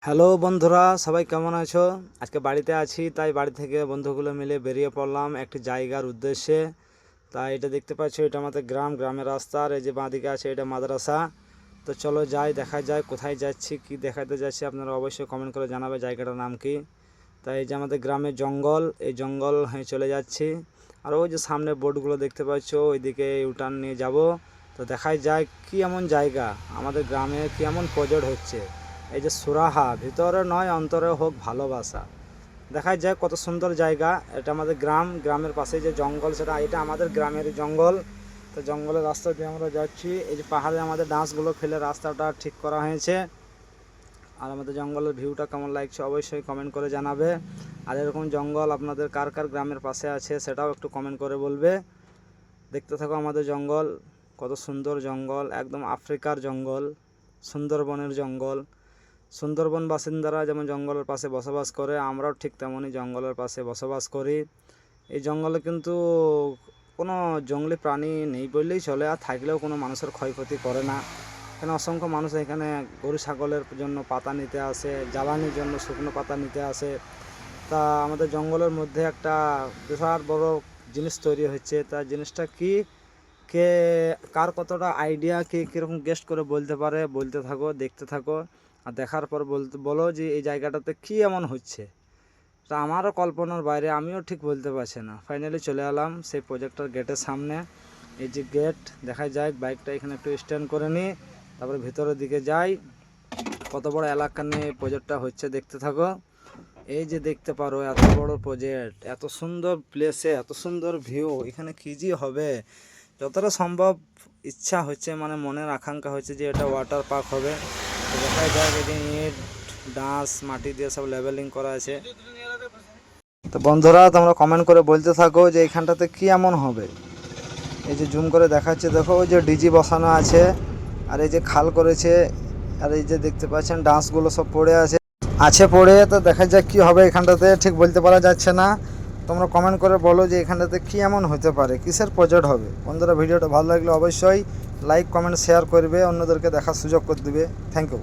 Hello বন্ধুরা, সবাই কেমন আছো? আজকে বাড়িতে আছি, তাই বাড়ি থেকে বন্ধুগুলো মিলে বেরিয়ে পড়লাম একটি জায়গার উদ্দেশ্যে। তাই এটা দেখতে পাচ্ছ, এটা আমাদের গ্রামের রাস্তা, আর এই যে বাঁদিকে আছে এটা মাদ্রাসা। তো চলো যাই, দেখা যায় কোথায় যাচ্ছি, কি দেখাতে যাচ্ছি। আপনারা অবশ্যই কমেন্ট করে জানাবে জায়গাটার নাম কি। তাই এই যে আমাদের গ্রামের জঙ্গল, এই জঙ্গল হয়ে চলে যাচ্ছি। আর ওই যে সামনে বোর্ডগুলো দেখতে পাচ্ছ, ওইদিকে ইউটার্ন নিয়ে যাব। তো দেখাই যায় কি এমন জায়গা, আমাদের গ্রামে কি এমন প্রজেক্ট হচ্ছে। এই যে সুরাহা, ভিতরে নয় অন্তরে হোক ভালোবাসা। দেখা যায় কত সুন্দর জায়গা। এটা আমাদের গ্রামের পাশে যে জঙ্গল, এটা আমাদের গ্রামের জঙ্গল। তো জঙ্গলের রাস্তা দিয়ে আমরা যাচ্ছি। এই যে পাহাড়ে আমাদের ডাঁশগুলো ফেলে রাস্তাটা ঠিক করা হয়েছে। আর আমাদের জঙ্গলের ভিউটা কেমন লাগছে অবশ্যই কমেন্ট করে জানাবে। আর এরকম জঙ্গল আপনাদের কার কার গ্রামের পাশে আছে সেটাও একটু কমেন্ট করে বলবে। দেখতে থাকো আমাদের জঙ্গল, কত সুন্দর জঙ্গল, একদম আফ্রিকার জঙ্গল, সুন্দরবনের জঙ্গল। সুন্দরবন বাসিন্দারা যেমন জঙ্গলের পাশে বসবাস করে, আমরাও ঠিক তেমনই জঙ্গলের পাশে বসবাস করি। এই জঙ্গলে কিন্তু কোনো জঙ্গলি প্রাণী নেই বললেই চলে, আর থাকলেও কোনো মানুষের ক্ষয়ক্ষতি করে না। এখানে অসংখ্য মানুষ এখানে গরু ছাগলের জন্য পাতা নিতে আসে, জ্বালানির জন্য শুকনো পাতা নিতে আসে। তা আমাদের জঙ্গলের মধ্যে একটা বিশাল বড় জিনিস তৈরি হচ্ছে। তা জিনিসটা কি, কে কার কতটা আইডিয়া, কে কীরকম গেস্ট করে বলতে পারে, বলতে থাকো, দেখতে থাকো। আর দেখার পর বলো যে এই জায়গাটাতে কী এমন হচ্ছে। তা আমারও কল্পনার বাইরে, আমিও ঠিক বলতে পারছি না। ফাইনালি চলে এলাম সেই প্রজেক্টর গেটের সামনে। এই যে গেট দেখা যায়, বাইকটা এখানে একটু স্ট্যান্ড করে নিই, তারপরে ভিতরের দিকে যাই। কত বড় এলাকা নিয়ে প্রজেক্টটা হচ্ছে দেখতে থাকো। এই যে দেখতে পারো এত বড় প্রজেক্ট, এত সুন্দর প্লেসে, এত সুন্দর ভিউ, এখানে কী যে হবে। যতটা সম্ভব ইচ্ছা হচ্ছে, মানে মনের আকাঙ্ক্ষা হচ্ছে যে এটা ওয়াটার পার্ক হবে। তো দেখাই যায়, যে ইট ডাঁশ মাটি দিয়ে সব লেভেলিং করা আছে। তো বন্ধুরা, তোমরা কমেন্ট করে বলতে থাকো যে এইখানটাতে কি এমন হবে। এই যে জুম করে দেখাচ্ছে, দেখো ওই যে ডিজি বসানো আছে, আর এই যে খাল করেছে, আর এই যে দেখতে পাচ্ছেন ডাঁশগুলো সব পড়ে আছে পড়ে। তো দেখা যাক কি হবে এখানটাতে, ঠিক বলতে পারা যাচ্ছে না। তোমরা কমেন্ট করে বলো যে এখানটাতে কি এমন হতে পারে, কিসের প্রজেক্ট হবে। বন্ধুরা, ভিডিওটা ভালো লাগলে অবশ্যই লাইক কমেন্ট শেয়ার করবে, অন্যদেরকে দেখার সুযোগ করে দেবে। Thank you.